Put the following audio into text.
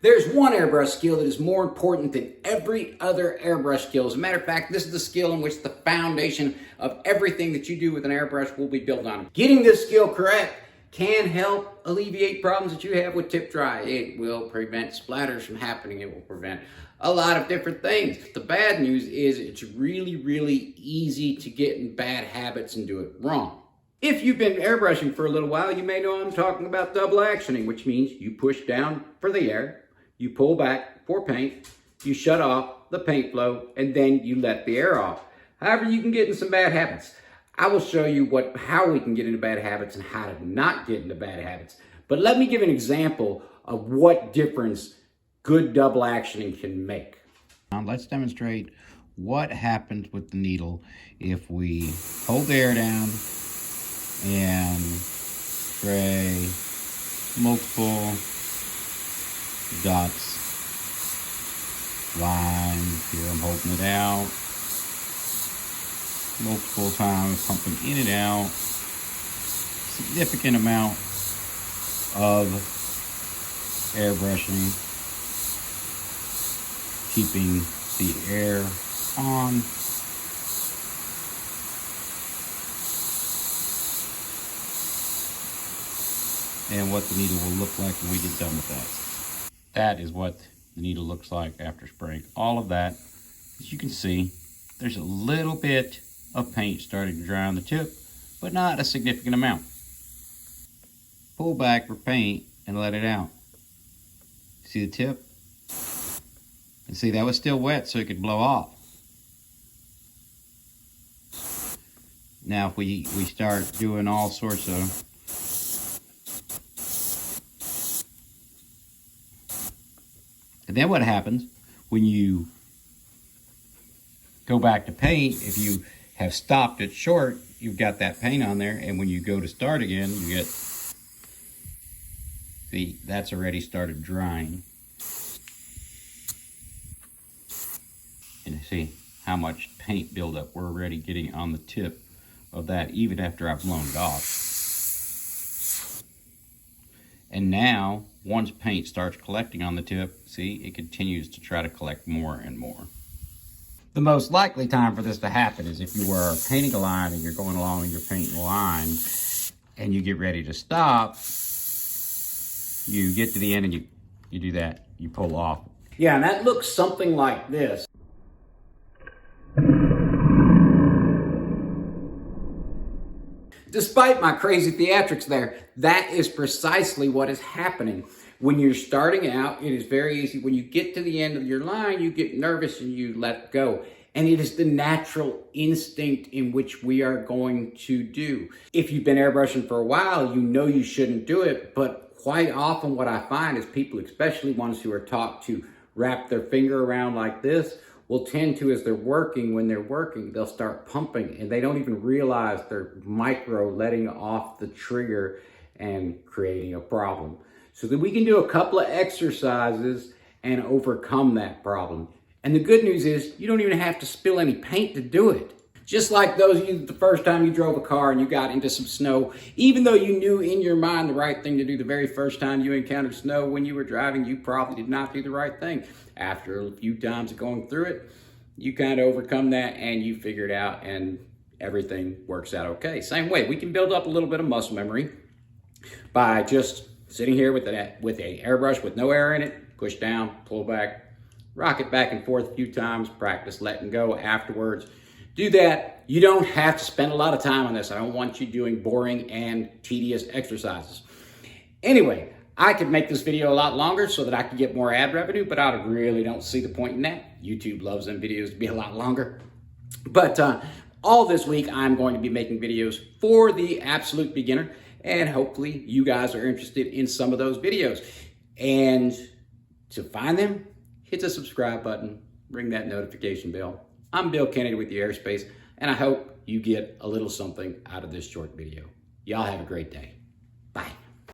There's one airbrush skill that is more important than every other airbrush skill. As a matter of fact, this is the skill in which the foundation of everything that you do with an airbrush will be built on. Getting this skill correct can help alleviate problems that you have with tip dry. It will prevent splatters from happening. It will prevent a lot of different things. The bad news is it's really, really easy to get in bad habits and do it wrong. If you've been airbrushing for a little while, you may know I'm talking about double actioning, which means you push down for the air, you pull back for paint, you shut off the paint flow, and then you let the air off. However, you can get in some bad habits. I will show you how we can get into bad habits and how to not get into bad habits. But let me give an example of what difference good double actioning can make. Now let's demonstrate what happens with the needle if we hold the air down and spray multiple dots, lines. Here I'm holding it out multiple times, pumping in and out. Significant amount of airbrushing, keeping the air on. And what the needle will look like when we get done with that. That is what the needle looks like after spraying all of that. As you can see, there's a little bit of paint starting to dry on the tip, but not a significant amount. Pull back for paint and let it out. See the tip? And see, that was still wet, so it could blow off. Now if we start doing all sorts of and then what happens when you go back to paint, if you have stopped it short, you've got that paint on there, and when you go to start again, you get, see, that's already started drying. And see how much paint buildup we're already getting on the tip of that, even after I've blown it off. And now, once paint starts collecting on the tip, see, it continues to try to collect more and more. The most likely time for this to happen is if you were painting a line and you're going along and you're painting a line and you get ready to stop, you get to the end and you do that, you pull off. Yeah, and that looks something like this. Despite my crazy theatrics there, that is precisely what is happening. When you're starting out, it is very easy. When you get to the end of your line, you get nervous and you let go. And it is the natural instinct in which we are going to do. If you've been airbrushing for a while, you know you shouldn't do it. But quite often what I find is people, especially ones who are taught to wrap their finger around like this, will tend to, as they're working, when they're working, they'll start pumping and they don't even realize they're micro letting off the trigger and creating a problem. So that we can do a couple of exercises and overcome that problem. And the good news is you don't even have to spill any paint to do it. Just like those of you, the first time you drove a car and you got into some snow, even though you knew in your mind the right thing to do the very first time you encountered snow when you were driving, you probably did not do the right thing. After a few times of going through it, you kind of overcome that and you figure it out and everything works out okay. Same way, we can build up a little bit of muscle memory by just sitting here with a airbrush with no air in it, push down, pull back, rock it back and forth a few times, practice letting go afterwards. Do that. You don't have to spend a lot of time on this. I don't want you doing boring and tedious exercises. Anyway, I could make this video a lot longer so that I could get more ad revenue, but I really don't see the point in that. YouTube loves them videos to be a lot longer. But all this week, I'm going to be making videos for the absolute beginner, and hopefully you guys are interested in some of those videos. And to find them, hit the subscribe button, ring that notification bell. I'm Bill Kennedy with the Airspace, and I hope you get a little something out of this short video. Y'all have a great day.